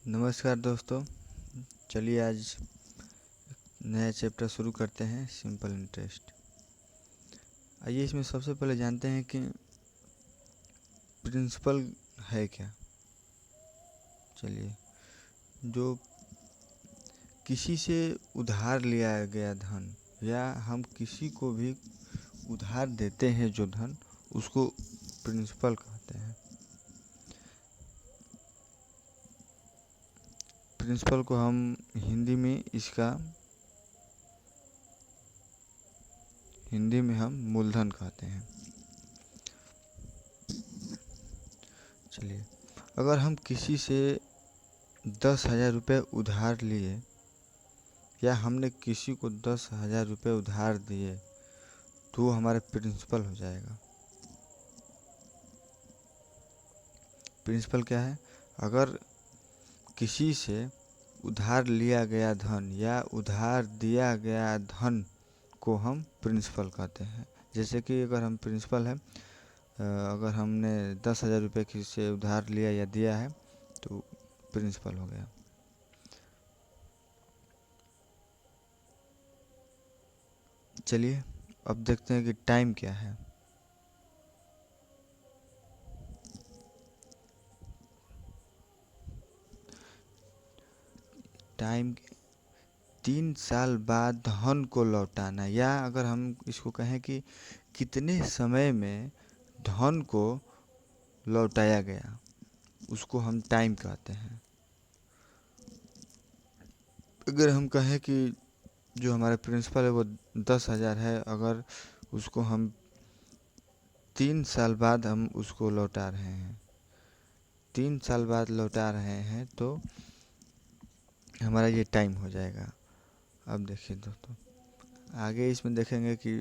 नमस्कार दोस्तों। चलिए आज नया चैप्टर शुरू करते हैं, सिंपल इंटरेस्ट। आइए इसमें सबसे पहले जानते हैं कि प्रिंसिपल है क्या। चलिए, जो किसी से उधार लिया गया धन या हम किसी को भी उधार देते हैं जो धन, उसको प्रिंसिपल कहते हैं। प्रिंसिपल को हम हिंदी में हम मूलधन कहते हैं। चलिए, अगर हम किसी से 10,000 रुपये उधार लिए या हमने किसी को 10,000 रुपये उधार दिए तो वो हमारा प्रिंसिपल हो जाएगा। प्रिंसिपल क्या है? अगर किसी से उधार लिया गया धन या उधार दिया गया धन को हम प्रिंसिपल कहते हैं। जैसे कि अगर हम प्रिंसिपल है, अगर हमने 10,000 रुपये किसी से उधार लिया या दिया है तो प्रिंसिपल हो गया। चलिए अब देखते हैं कि टाइम क्या है। टाइम 3 साल बाद धन को लौटाना, या अगर हम इसको कहें कि कितने समय में धन को लौटाया गया, उसको हम टाइम कहते हैं। अगर हम कहें कि जो हमारा प्रिंसिपल है वो 10,000 है, अगर उसको हम 3 साल बाद हम उसको लौटा रहे हैं, 3 साल बाद लौटा रहे हैं तो हमारा ये टाइम हो जाएगा। अब देखिए दोस्तों, आगे इसमें देखेंगे कि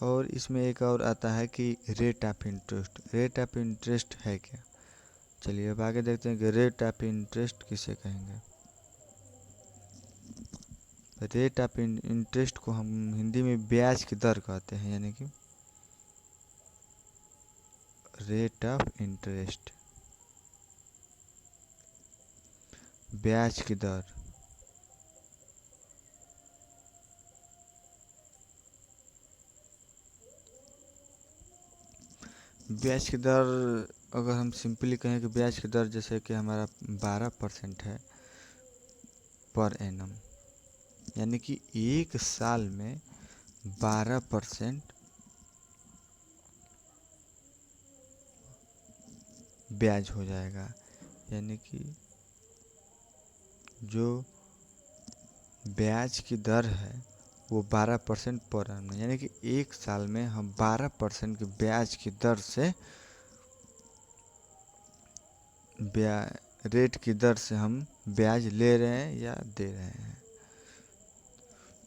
और इसमें एक और आता है कि rate of interest. Rate of interest है क्या? चलिए अब आगे देखते हैं कि रेट ऑफ इंटरेस्ट किसे कहेंगे। रेट ऑफ इंटरेस्ट को हम हिंदी में ब्याज की दर कहते हैं, यानी कि रेट ऑफ इंटरेस्ट, ब्याज की दर। ब्याज की दर अगर हम सिंपली कहें कि ब्याज की दर जैसे कि हमारा 12% है पर एनम, यानी कि एक साल में 12% ब्याज हो जाएगा। यानी कि जो ब्याज की दर है वो 12% पर एनम, यानी कि एक साल में हम 12% की ब्याज की दर से रेट की दर से हम ब्याज ले रहे हैं या दे रहे हैं।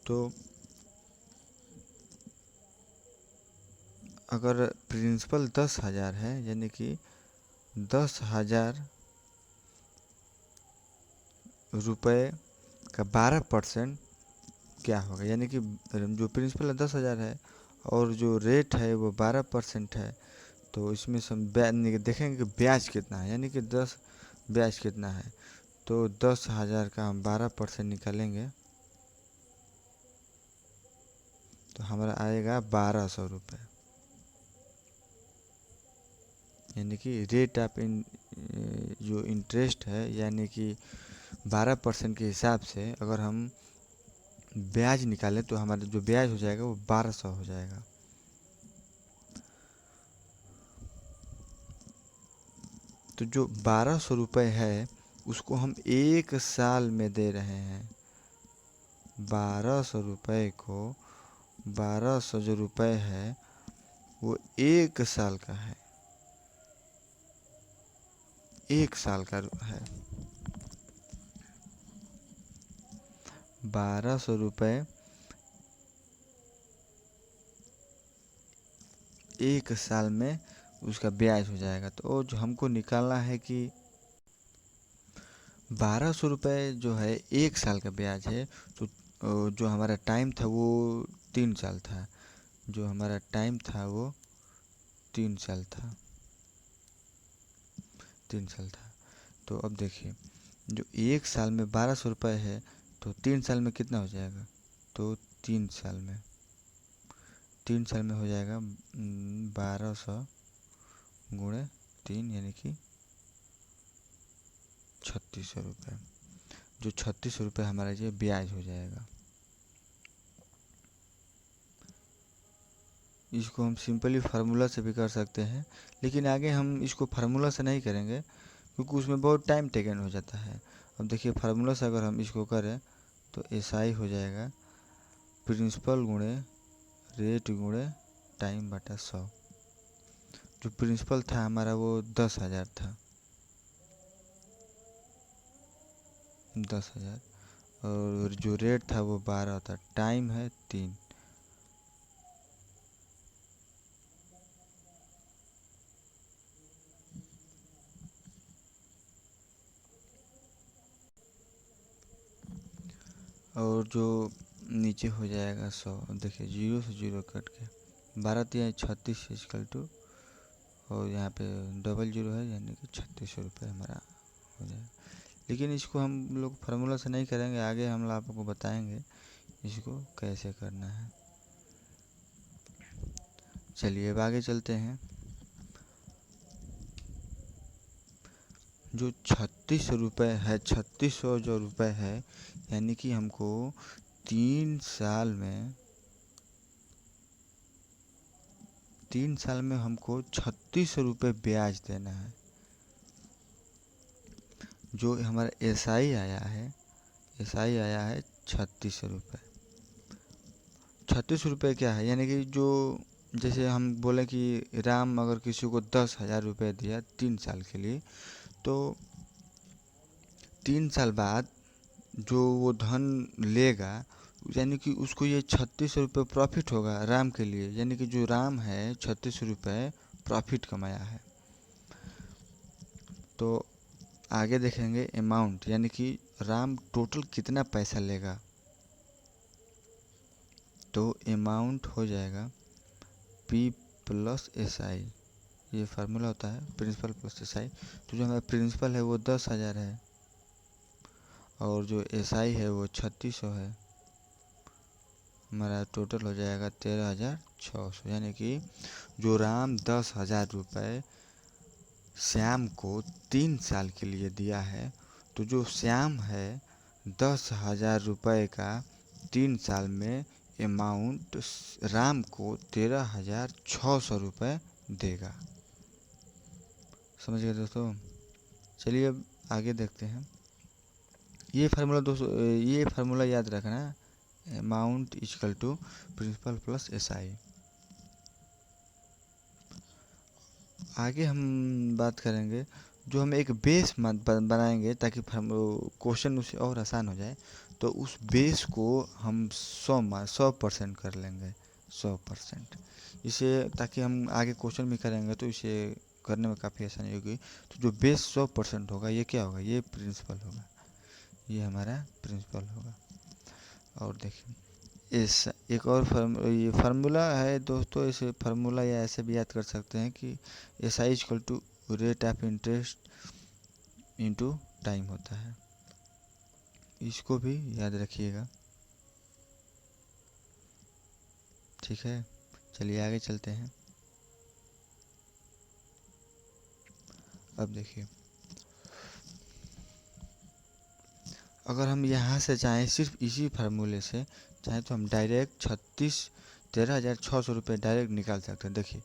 तो अगर प्रिंसिपल 10,000 है, यानी कि 10,000 रुपये का 12% क्या होगा, यानी कि जो प्रिंसिपल है 10,000 है और जो रेट है वो 12% है, तो इसमें से हम ब्याज देखेंगे कि ब्याज कितना है, यानी कि ब्याज कितना है। तो 10,000 का हम 12% निकालेंगे तो हमारा आएगा 1,200 रुपये, यानी कि रेट ऑफ जो इंटरेस्ट है, यानी कि 12% के हिसाब से अगर हम ब्याज निकालें तो हमारा जो ब्याज हो जाएगा वो 1,200 हो जाएगा। तो जो 1,200 रुपये है उसको हम एक साल में दे रहे हैं। 1,200 रुपये को 1,200 जो रुपये है वो एक साल का है, एक साल का है। 1,200 रुपये एक साल में उसका ब्याज हो जाएगा। तो जो हमको निकालना है कि 1,200 रुपये जो है एक साल का ब्याज है, तो जो हमारा टाइम था वो 3 साल था। जो हमारा टाइम था वो 3 साल था, 3 साल था। तो अब देखिए, जो 1 साल में 1200 रुपये है तो 3 साल में कितना हो जाएगा? तो 3 साल में हो जाएगा 1200 गुणे 3 यानी कि 3600 रुपये। जो 3600 रुपये हमारा ये ब्याज हो जाएगा। इसको हम सिंपली फार्मूला से भी कर सकते हैं, लेकिन आगे हम इसको फार्मूला से नहीं करेंगे क्योंकि उसमें बहुत टाइम टेकन हो जाता है। अब देखिए, फार्मूला से अगर हम इसको करें तो एसआई हो जाएगा प्रिंसिपल गुणे रेट गुणे टाइम बटा 100। जो प्रिंसिपल था हमारा वो 10,000 था, 10,000, और जो रेट था वो 12 था, टाइम है 3। और जो नीचे हो जाएगा 100। देखिए, 0 से 0 कट के 12 तिया 36 इक्वल टू, और यहाँ पे डबल 0 है यानी कि 3600 रुपये हमारा हो जाएगा। लेकिन इसको हम लोग फार्मूला से नहीं करेंगे, आगे हम लोग आपको बताएंगे इसको कैसे करना है। चलिए अब आगे चलते हैं। जो 3600 रुपये है, 3600 जो रुपये है, यानी कि हमको 3 साल में हमको 3600 रुपये ब्याज देना है। जो हमारा एसआई आया है 3600 रुपये। 3600 रुपये क्या है? यानी कि जो, जैसे हम बोले कि राम अगर किसी को 10,000 रुपये दिया 3 साल के लिए, तो 3 साल बाद जो वो धन लेगा, यानी कि उसको ये 3600 रुपये प्रॉफिट होगा राम के लिए। यानी कि जो राम है 3600 रुपये प्रॉफिट कमाया है। तो आगे देखेंगे अमाउंट, यानी कि राम टोटल कितना पैसा लेगा। तो अमाउंट हो जाएगा P प्लस SI। ये फार्मूला होता है प्रिंसिपल प्लस SI। तो जो हमारा प्रिंसिपल है वो 10,000 है, और जो SI है वो 3600 है। हमारा टोटल हो जाएगा 13,600। यानी कि जो राम 10,000 रुपये श्याम को 3 साल के लिए दिया है, तो जो श्याम है 10,000 रुपये का 3 साल में अमाउंट राम को 13,600 रुपये देगा। समझ गए दोस्तों? चलिए अब आगे देखते हैं। ये फार्मूला दोस्तों, ये फार्मूला याद रखना, amount equal to principal plus SI। आगे हम बात करेंगे, जो हम एक बेस बनाएंगे ताकि क्वेश्चन उससे और आसान हो जाए। तो उस बेस को हम 100% कर लेंगे, 100%। इसे ताकि हम आगे क्वेश्चन भी करेंगे तो इसे करने में काफ़ी आसानी होगी। तो जो बेस 100% होगा ये क्या होगा? ये प्रिंसिपल होगा, ये हमारा प्रिंसिपल होगा। और देखिए, इस एक और ये फार्मूला है दोस्तों, इसे फार्मूला या ऐसे भी याद कर सकते हैं कि SI equal to rate of interest into time होता है। इसको भी याद रखिएगा, ठीक है। चलिए आगे चलते हैं। अब देखिए, अगर हम यहाँ से चाहें सिर्फ इसी फार्मूले से चाहें तो हम डायरेक्ट 13,600 रुपये डायरेक्ट निकाल सकते हैं। देखिए,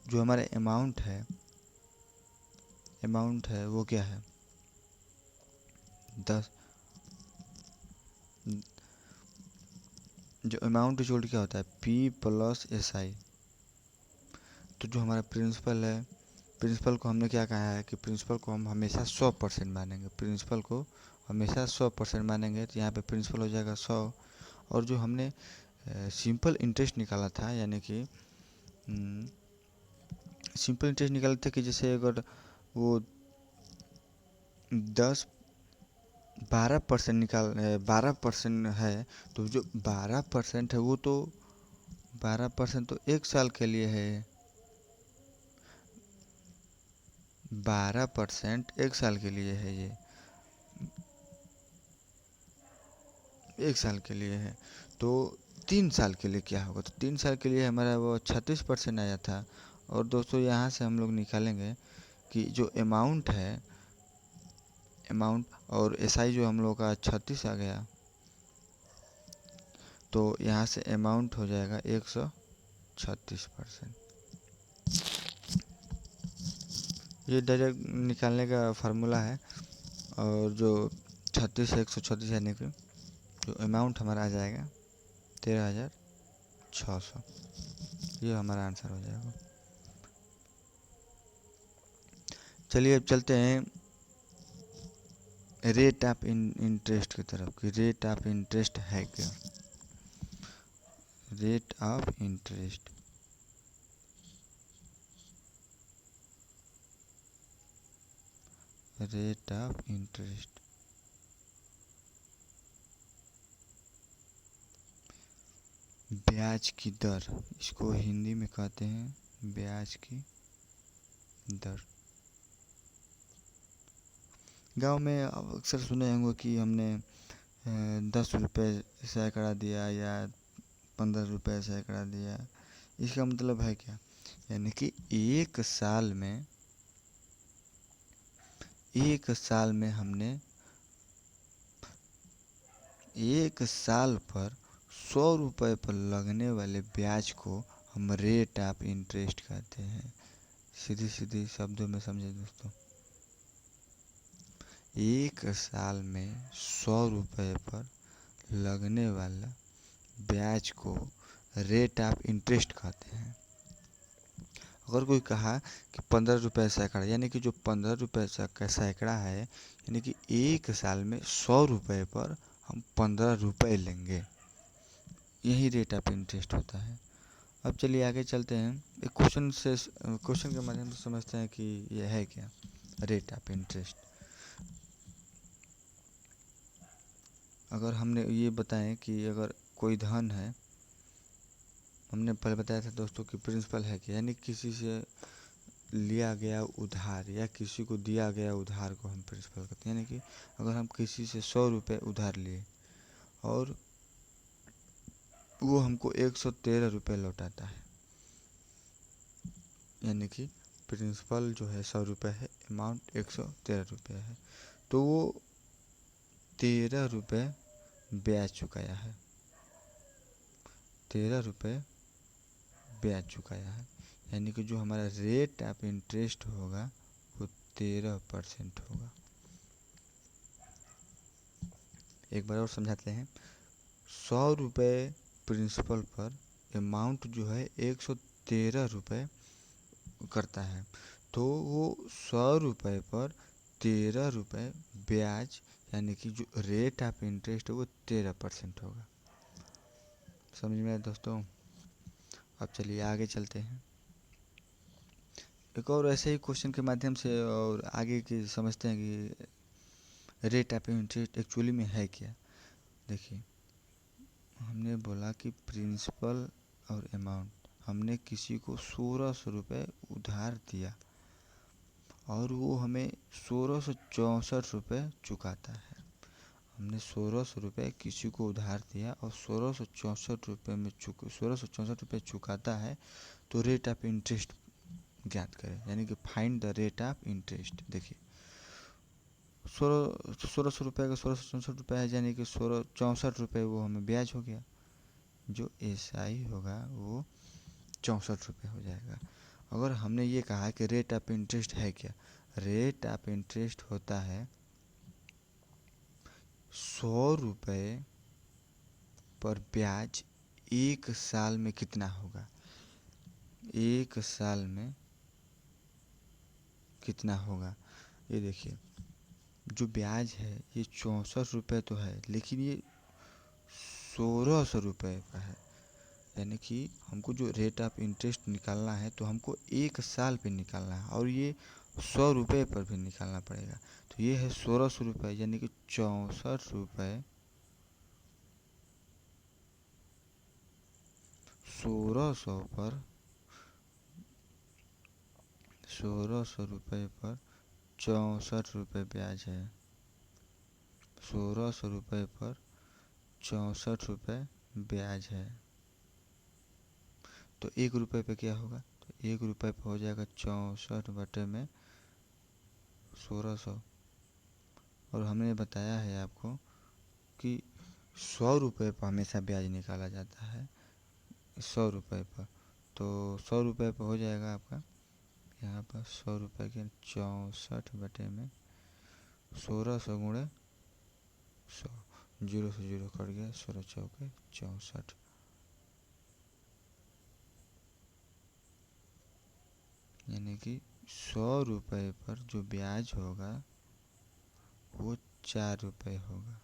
जो हमारा अमाउंट है वो क्या है? 10। जो अमाउंट इक्वल क्या होता है? P plus SI। तो जो हमारा प्रिंसिपल है, प्रिंसिपल को हमने क्या कहा है कि प्रिंसिपल को हम हमेशा 100% मानेंगे। प्रिंसिपल को हमेशा 100% मानेंगे, तो यहाँ पे प्रिंसिपल हो जाएगा 100। और जो हमने सिंपल इंटरेस्ट निकाला था, यानी कि सिंपल इंटरेस्ट निकाला था कि जैसे अगर वो 12% है, तो जो 12% है वो तो 12% तो 1 साल के लिए है। 12% 1 साल के लिए है, ये 1 साल के लिए है। तो 3 साल के लिए क्या होगा? तो 3 साल के लिए हमारा वो 36% आया था। और दोस्तों यहाँ से हम लोग निकालेंगे कि जो अमाउंट है, अमाउंट और एसआई जो हम लोग का 36 आ गया, तो यहाँ से अमाउंट हो जाएगा 136%। ये डायरेक्ट निकालने का फार्मूला है। और जो 36 है 136 यानी कि जो अमाउंट हमारा आ जाएगा 13,600। ये हमारा आंसर हो जाएगा। चलिए अब चलते हैं रेट ऑफ इंटरेस्ट की तरफ कि रेट ऑफ इंटरेस्ट है क्या। Rate of interest, rate of interest ब्याज की दर, इसको हिंदी में कहते हैं ब्याज की दर। गांव में अक्सर सुने होंगे कि हमने 10 रुपये सैकड़ा दिया या 15 रुपये सैकड़ा दिया। इसका मतलब है क्या? यानी कि एक साल में हमने 1 साल पर 100 रुपये पर लगने वाले ब्याज को हम रेट ऑफ इंटरेस्ट कहते हैं। सीधी सीधी शब्दों में समझे दोस्तों, 1 साल में 100 रुपये पर लगने वाला ब्याज को रेट ऑफ इंटरेस्ट कहते हैं। अगर कोई कहा कि 15 रुपये सैकड़ा, यानी कि जो 15 रुपये का सैकड़ा है, यानी कि 1 साल में 100 रुपये पर हम 15 रुपये लेंगे, यही रेट ऑफ इंटरेस्ट होता है। अब चलिए आगे चलते हैं, एक क्वेश्चन के माध्यम से समझते हैं कि यह है क्या रेट ऑफ इंटरेस्ट। अगर हमने ये बताएं कि अगर कोई धन है, हमने पहले बताया था दोस्तों कि प्रिंसिपल है क्या, यानी किसी से लिया गया उधार या किसी को दिया गया उधार को हम प्रिंसिपल कहते हैं। यानी कि अगर हम किसी से 100 रुपये उधार लिए और वो हमको 113 रुपये लौटाता है, यानी कि प्रिंसिपल जो है 100 रुपये है, अमाउंट 113 रुपये है, तो वो 13 रुपये ब्याज चुकाया है, 13 रुपये ब्याज चुकाया है। यानी कि जो हमारा रेट ऑफ इंटरेस्ट होगा वो 13% होगा। एक बार और समझाते हैं, 100 रुपये प्रिंसिपल पर अमाउंट जो है 113 रुपये करता है, तो वो 100 रुपये पर 13 रुपये ब्याज, यानी कि जो रेट ऑफ इंटरेस्ट है वो 13% होगा। समझ में आया दोस्तों? अब चलिए आगे चलते हैं, एक और ऐसे ही क्वेश्चन के माध्यम से और आगे की समझते हैं कि रेट ऑफ इंटरेस्ट एक्चुअली में है क्या। देखिए, हमने बोला कि प्रिंसिपल और अमाउंट, हमने किसी को 1600 रुपये उधार दिया और वो हमें 1664 रुपये चुकाता है। हमने 1600 रुपये किसी को उधार दिया और 1664 रुपये में 1664 रुपये चुकाता है, तो रेट ऑफ इंटरेस्ट ज्ञात करें, यानी कि find the rate of interest. देखिए, 1600 रुपये का 1664 रुपये है, यानी कि 64 रुपये वो हमें ब्याज हो गया, जो एसआई होगा वो 64 रुपये हो जाएगा। अगर हमने ये कहा कि रेट ऑफ इंटरेस्ट है क्या, रेट ऑफ इंटरेस्ट होता है 100 रुपये पर ब्याज 1 साल में कितना होगा, 1 साल में कितना होगा। ये देखिए, जो ब्याज है ये 64 रुपये तो है, लेकिन ये 1600 रुपये का है, यानी कि हमको जो रेट ऑफ इंटरेस्ट निकालना है तो हमको 1 साल पे निकालना है और ये 100 रुपये पर भी निकालना पड़ेगा। तो ये है 1600 रुपये, यानी कि 64 रुपये 1600 पर ₹1600 पर 64 ब्याज है। 1600 पर 64 ब्याज है। तो ₹1 पे क्या होगा? तो ₹1 पे हो जाएगा 64/1600। और हमने बताया है आपको कि ₹100 पर हमेशा ब्याज निकाला जाता है, ₹100 पर। तो ₹100 पर हो जाएगा आपका यहाँ पर ₹100 के 64/1600 गुणे 100, 0 से 0 कट गया, 16 चौके 64। यानी कि ₹100 पर जो ब्याज होगा वो ₹4 होगा।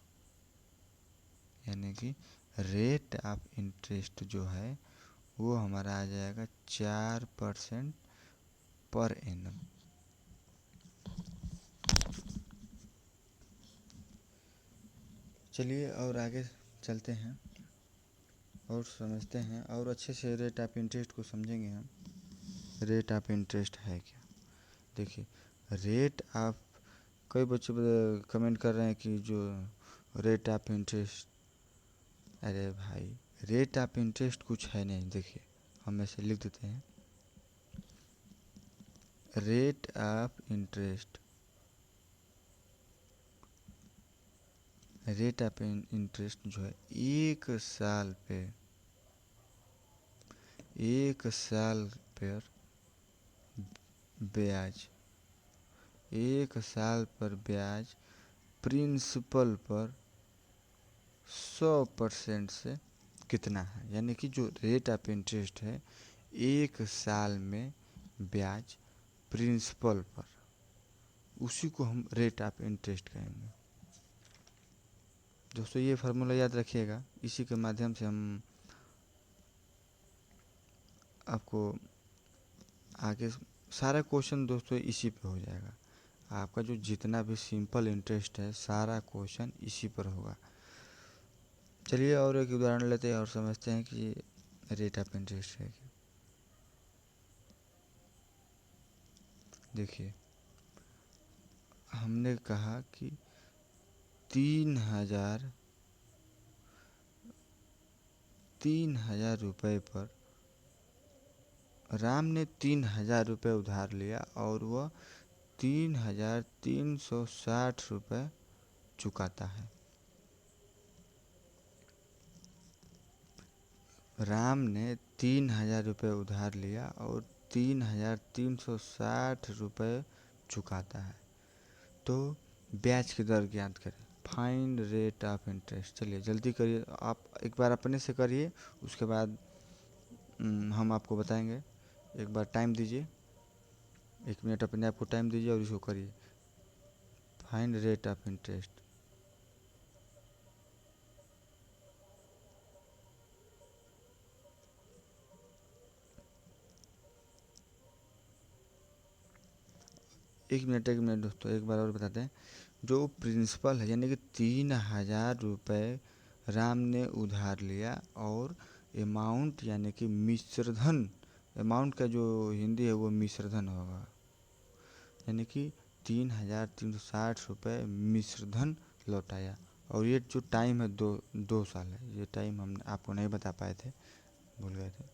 यानी कि रेट ऑफ इंटरेस्ट जो है वो हमारा आ जाएगा 4% पर एनम। चलिए और आगे चलते हैं और समझते हैं और अच्छे से रेट ऑफ इंटरेस्ट को समझेंगे हम। रेट ऑफ इंटरेस्ट है क्या? देखिए, रेट ऑफ, कई बच्चे कमेंट कर रहे हैं कि जो रेट ऑफ इंटरेस्ट, अरे भाई रेट ऑफ इंटरेस्ट कुछ है नहीं। देखिए, हम ऐसे लिख देते हैं, rate of interest, rate of interest जो है 1 साल पे, 1 साल पर ब्याज, 1 साल पर ब्याज प्रिंसिपल पर 100% से कितना है। यानी कि जो रेट ऑफ इंटरेस्ट है 1 साल में ब्याज प्रिंसिपल पर, उसी को हम रेट ऑफ इंटरेस्ट कहेंगे। दोस्तों ये फार्मूला याद रखिएगा, इसी के माध्यम से हम आपको आगे सारा क्वेश्चन दोस्तों इसी पे हो जाएगा। आपका जो जितना भी सिंपल इंटरेस्ट है सारा क्वेश्चन इसी पर होगा। चलिए और एक उदाहरण लेते हैं और समझते हैं कि रेट ऑफ इंटरेस्ट है क्या। देखिए, हमने कहा कि 3,000 रुपये पर राम ने 3,000 रुपये उधार लिया और वह 3,360 रुपये चुकाता है। राम ने 3,000 रुपये उधार लिया और 3,360 रुपये चुकाता है। तो ब्याज की दर ज्ञात करें, फाइंड रेट ऑफ इंटरेस्ट। चलिए जल्दी करिए, आप एक बार अपने से करिए, उसके बाद हम आपको बताएंगे। एक बार टाइम दीजिए, 1 मिनट अपने आप को टाइम दीजिए और इसको करिए, फाइंड रेट ऑफ इंटरेस्ट। एक मिनट दोस्तों, एक बार और बताते हैं। जो प्रिंसिपल है यानी कि 3,000 रुपये राम ने उधार लिया और अमाउंट यानी कि मिश्रधन, अमाउंट का जो हिंदी है वो मिश्रधन होगा, यानी कि 3,360 रुपये मिश्रधन लौटाया। और ये जो टाइम है 2 साल है। ये टाइम हम आपको नहीं बता पाए थे, भूल गए थे।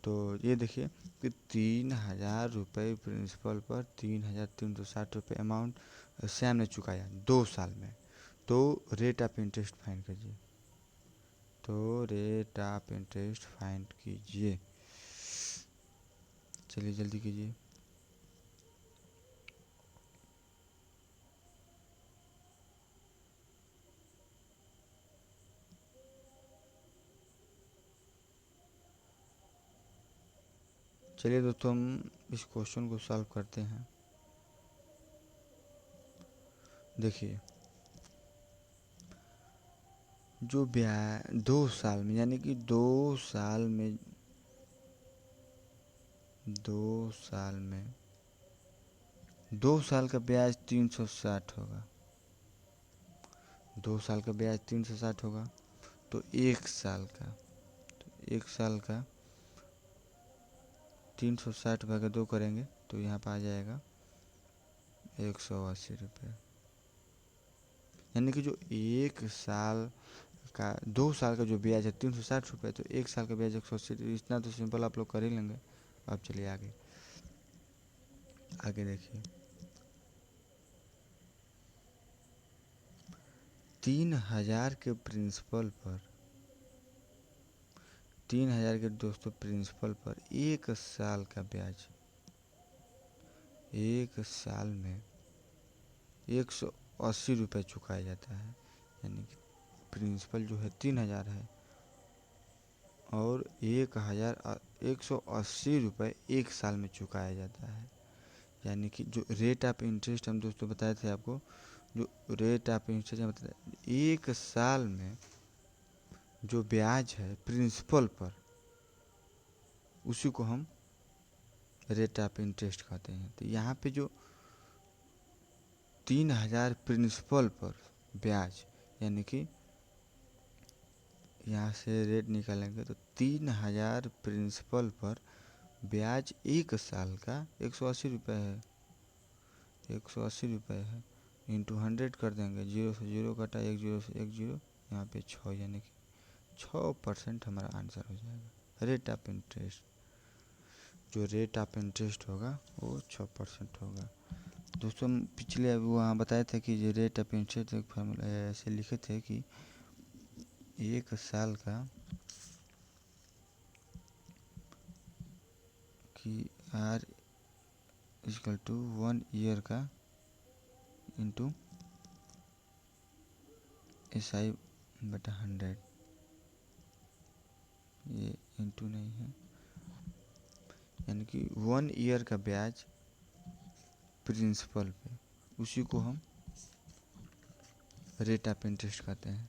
तो ये देखिए कि 3,000 रुपये प्रिंसिपल पर 3,360 रुपये अमाउंट सैम ने चुकाया 2 साल में। तो रेट ऑफ इंटरेस्ट फाइंड कीजिए। तो रेट ऑफ इंटरेस्ट फाइंड कीजिए, चलिए जल्दी कीजिए। चलिए दोस्तों हम इस क्वेश्चन को सॉल्व करते हैं। देखिए, जो ब्याज 2 साल में यानी कि 2 साल में 2 साल का ब्याज 360 होगा। 2 साल का ब्याज 360 होगा। तो 1 साल का 360 भागा 2 करेंगे तो तो यहाँ पर आ जाएगा 180 रुपये। यानी कि जो 1 साल का 2 साल का जो ब्याज है 360 रुपये, तो 1 साल का ब्याज 180। इतना तो सिंपल आप लोग कर ही लेंगे। अब चलिए आगे आगे देखिए, 3000 के प्रिंसिपल पर, 3000 के दोस्तों प्रिंसिपल पर 1 साल का ब्याज, 1 साल में 180 रुपये चुकाया जाता है। यानी कि प्रिंसिपल जो है 3000 है और 1,180 रुपये 1 साल में चुकाया जाता है। यानी कि जो रेट ऑफ इंटरेस्ट हम दोस्तों बताए थे आपको, जो रेट ऑफ इंटरेस्ट मतलब 1 साल में जो ब्याज है प्रिंसिपल पर, उसी को हम रेट ऑफ इंटरेस्ट कहते हैं। तो यहाँ पे जो 3000 प्रिंसिपल पर ब्याज, यानी कि यहाँ से रेट निकालेंगे तो 3000 प्रिंसिपल पर ब्याज 1 साल का 180 रुपये है, 180 रुपये है, इंटू 100 कर देंगे, 0 से 0 कटा, 1 0 से 1 0, यहाँ पे 6, यानी कि 6% हमारा आंसर हो जाएगा। रेट ऑफ इंटरेस्ट, जो रेट ऑफ इंटरेस्ट होगा वो 6% होगा। दोस्तों पिछले वहाँ बताए थे कि जो रेट ऑफ इंटरेस्ट एक फार्मूला ऐसे लिखे थे कि 1 साल का कि R = 1 ईयर का इंटू SI/100, ये इंटू नहीं है, यानी कि 1 ईयर का ब्याज प्रिंसिपल पे, उसी को हम रेट ऑफ इंटरेस्ट कहते हैं।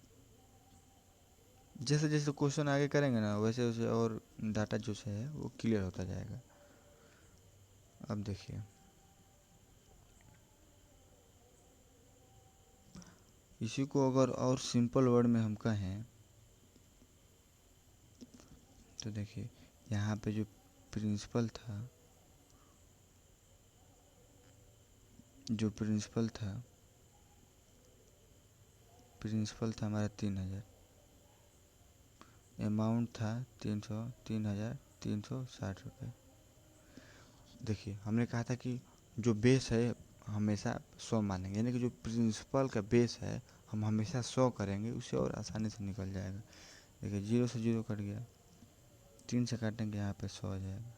जैसे जैसे क्वेश्चन आगे करेंगे ना, वैसे वैसे और डाटा जो से है वो क्लियर होता जाएगा। अब देखिए, इसी को अगर और सिंपल वर्ड में हम कहें तो देखिए, यहाँ पे जो प्रिंसिपल था, प्रिंसिपल था हमारा 3000, अमाउंट था 3,360 रुपये। देखिए हमने कहा था कि जो बेस है हमेशा 100 मानेंगे, यानी कि जो प्रिंसिपल का बेस है हम हमेशा 100 करेंगे, उससे और आसानी से निकल जाएगा। देखिए 0 से 0 कट गया, 3 से काटेंगे यहाँ पे 100 आ जाएगा,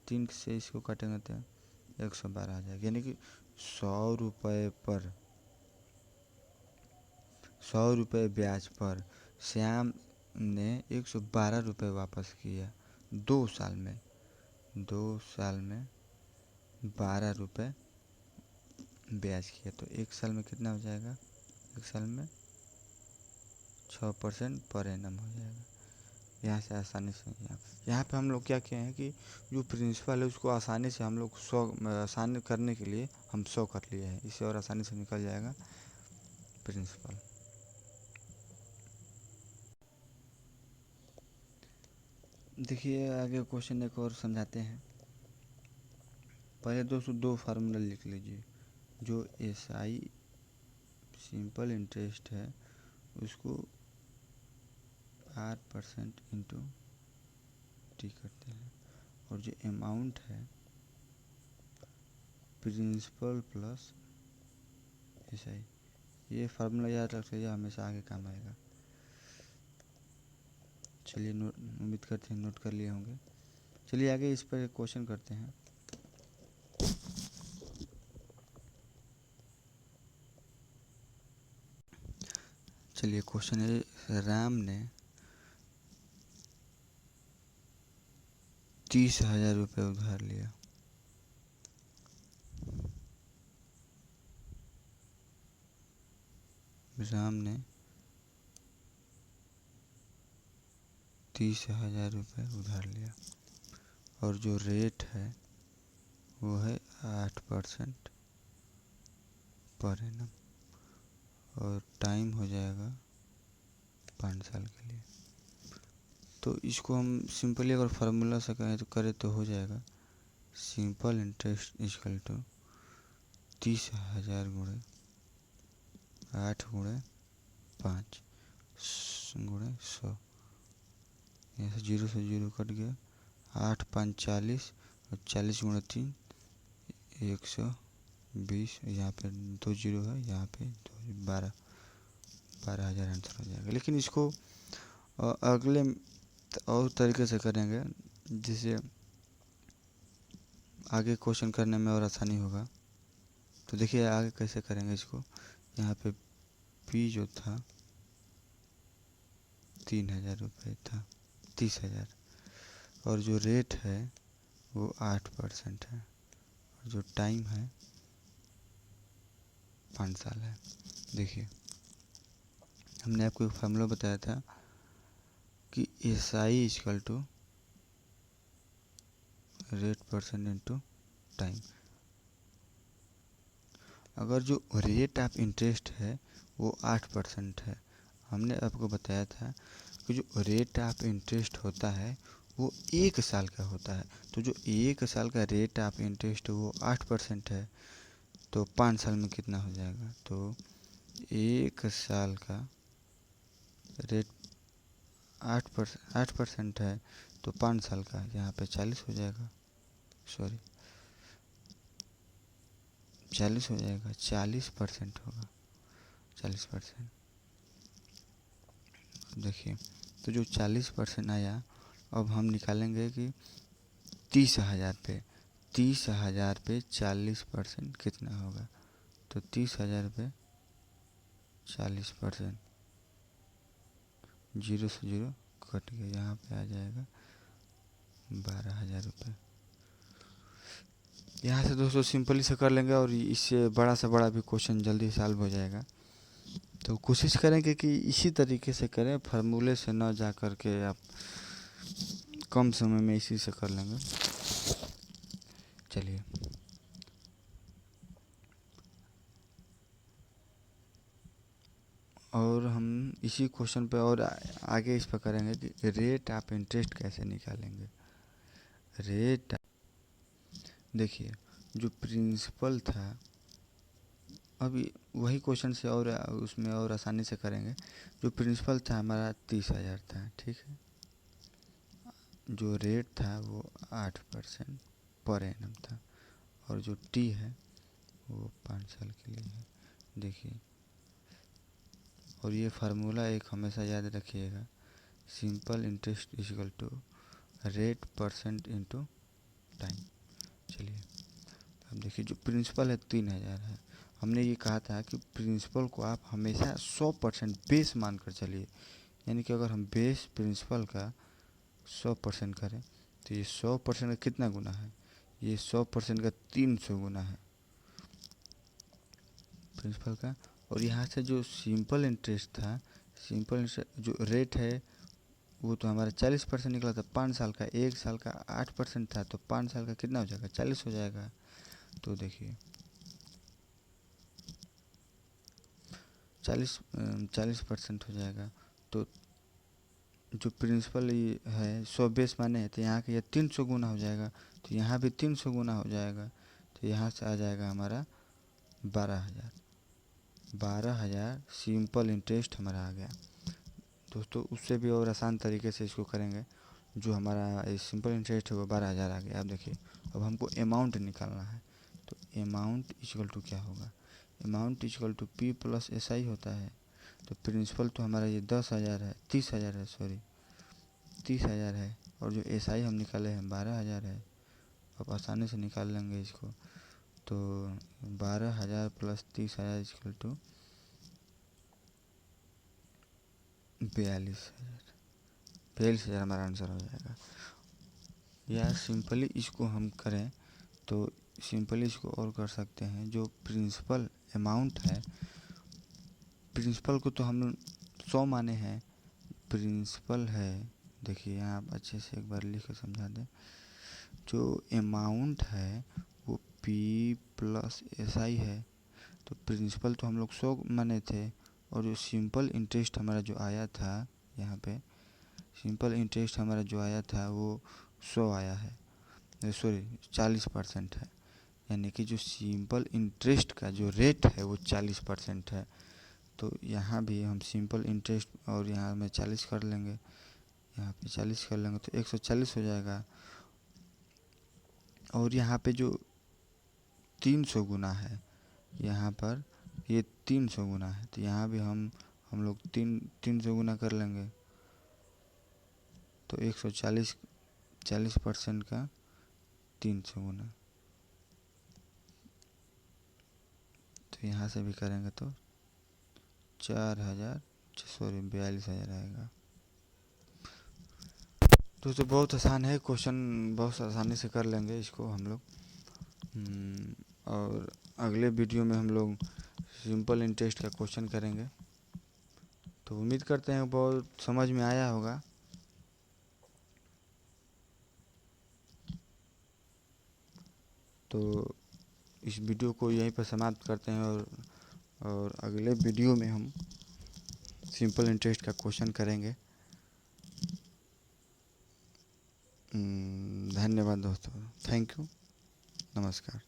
3 से इसको काटेंगे तो 112 आ जाएगा। यानी कि 100 रुपये पर, 100 रुपये ब्याज पर श्याम ने 112 रुपये वापस किया 2 साल में, 2 साल में 12 रुपये ब्याज किया, तो 1 साल में कितना हो जाएगा, 1 साल में 6% पर एनम हो जाएगा। यहाँ से आसानी से यहाँ पे हम लोग क्या किए हैं कि जो प्रिंसिपल है उसको आसानी से हम लोग 100 आसान करने के लिए हम 100 कर लिए हैं, इससे और आसानी से निकल जाएगा प्रिंसिपल। देखिए आगे क्वेश्चन एक और समझाते हैं। पहले दोस्तों 2 फार्मूला लिख लीजिए। जो SI सिंपल इंटरेस्ट है उसको 8% इंटू T करते हैं, और जो अमाउंट है प्रिंसिपल प्लस SI, ये फार्मूला याद रख लीजिए, हमेशा आगे काम आएगा। चलिए उम्मीद करते हैं नोट कर लिए होंगे। चलिए आगे इस पर एक क्वेश्चन करते हैं। चलिए क्वेश्चन है, राम ने 30,000 रुपये उधार लिया। राम ने 30,000 रुपये उधार लिया और जो रेट है वो है 8% पर एनम, और टाइम हो जाएगा 5 साल के लिए। तो इसको हम सिंपली अगर फार्मूला से कहें तो करे तो हो जाएगा सिंपल इंटरेस्ट इक्वल टू 30,000 गुणे 8 गुणे 5 गुणे 100। यहाँ से जीरो कट गया, 8 5 40 और 40 गुणे 3 120। यहाँ पे 2 जीरो है, यहाँ पे 12,000 आंसर हो जाएगा। लेकिन इसको अगले और तरीके से करेंगे जिससे आगे क्वेश्चन करने में और आसानी होगा। तो देखिए आगे कैसे करेंगे इसको। यहाँ पे पी जो था 3,000 रुपये था, 30,000, और जो रेट है वो 8% है, और जो टाइम है 5 साल है। देखिए हमने आपको एक फार्मूला बताया था कि S I equal to rate percent into time. अगर जो रेट ऑफ इंटरेस्ट है वो 8% है, हमने आपको बताया था कि जो रेट ऑफ इंटरेस्ट होता है वो 1 साल का होता है। तो जो 1 साल का रेट ऑफ इंटरेस्ट वो 8% है, तो 5 साल में कितना हो जाएगा। तो 1 साल का रेट 8% है, तो 5 साल का यहाँ पे 40 हो जाएगा, सॉरी 40 हो जाएगा, 40% होगा, 40%। देखिए तो जो 40% आया, अब हम निकालेंगे कि 30,000 पे 40% कितना होगा। तो 30,000 पे 40%, जीरो से जीरो कट गया, यहाँ पे आ जाएगा 12,000 रुपये। यहाँ से दोस्तों सिंपली से कर लेंगे और इससे बड़ा से बड़ा भी क्वेश्चन जल्दी सॉल्व हो जाएगा। तो कोशिश करेंगे कि इसी तरीके से करें, फार्मूले से ना जा कर के आप कम समय में इसी से कर लेंगे। चलिए और हम इसी क्वेश्चन पे और आगे इस पर करेंगे कि रेट ऑफ इंटरेस्ट कैसे निकालेंगे। रेट, देखिए जो प्रिंसिपल था, अभी वही क्वेश्चन से और उसमें और आसानी से करेंगे। जो प्रिंसिपल था हमारा 30,000 था, ठीक है। जो रेट था वो 8% पर एनम था, और जो टी है वो 5 साल के लिए है। देखिए, और ये फार्मूला एक हमेशा याद रखिएगा, simple interest equal to rate percent into time. चलिए अब देखिए जो प्रिंसिपल है 3,000 है। हमने ये कहा था कि प्रिंसिपल को आप हमेशा 100% बेस मान कर चलिए, यानी कि अगर हम बेस प्रिंसिपल का 100% करें तो ये 100% का कितना गुना है, ये 100% का 300 गुना है प्रिंसिपल का। और यहाँ से जो सिंपल इंटरेस्ट था, सिंपल इंटरेस्ट जो रेट है वो तो हमारा 40% निकला था 5 साल का। 1 साल का 8% था, तो 5 साल का कितना हो जाएगा, 40 हो जाएगा। तो देखिए 40% हो जाएगा। तो जो प्रिंसिपल है 100 बेस माने है, तो यहाँ के ये 300 गुना हो जाएगा, तो यहाँ भी 300 गुना हो जाएगा। तो यहाँ से आ जाएगा हमारा 12,000। 12,000 सिंपल इंटरेस्ट हमारा आ गया। दोस्तों उससे भी और आसान तरीके से इसको करेंगे। जो हमारा सिंपल इंटरेस्ट है वो 12,000 आ गया। अब देखिए अब हमको अमाउंट निकालना है। तो अमाउंट इक्वल टू क्या होगा, amount equal to P plus S I होता है। तो प्रिंसिपल तो हमारा ये 10,000 है, 30,000 है, सॉरी 30,000 है, और जो एस आई हम निकाले हैं 12,000 है। अब आसानी से निकाल लेंगे इसको। तो 12,000 प्लस 30,000 इक्वल टू 42,000। 42,000 हमारा आंसर हो जाएगा। या सिंपली इसको हम करें तो सिंपली इसको और कर सकते हैं। जो प्रिंसिपल अमाउंट है, प्रिंसिपल को तो हम 100 माने हैं, प्रिंसिपल है, देखिए यहाँ आप अच्छे से एक बार लिख कर समझा दें। जो अमाउंट है वो पी प्लस एस आई है, तो प्रिंसिपल तो हम लोग 100 माने थे, और जो सिंपल इंटरेस्ट हमारा जो आया था, यहाँ पे सिंपल इंटरेस्ट हमारा जो आया था वो 100 आया है। सॉरी 40% है, यानी कि जो सिंपल इंटरेस्ट का जो रेट है वो 40% है। तो यहाँ भी हम सिंपल इंटरेस्ट और यहाँ में 40 कर लेंगे, यहाँ पे 40 कर लेंगे तो 140 हो जाएगा। और यहाँ पे जो 300 गुना है, यहाँ पर ये 300 गुना है, तो यहाँ भी हम लोग 300 गुना कर लेंगे। तो 140 40% का 300 गुना, तो यहाँ से भी करेंगे तो 42,000 आएगा। दोस्तों बहुत आसान है क्वेश्चन, बहुत आसानी से कर लेंगे इसको हम लोग। और अगले वीडियो में हम लोग सिंपल इंटरेस्ट का क्वेश्चन करेंगे। तो उम्मीद करते हैं बहुत समझ में आया होगा। तो इस वीडियो को यहीं पर समाप्त करते हैं, और अगले वीडियो में हम सिंपल इंटरेस्ट का क्वेश्चन करेंगे। धन्यवाद दोस्तों, थैंक यू, नमस्कार।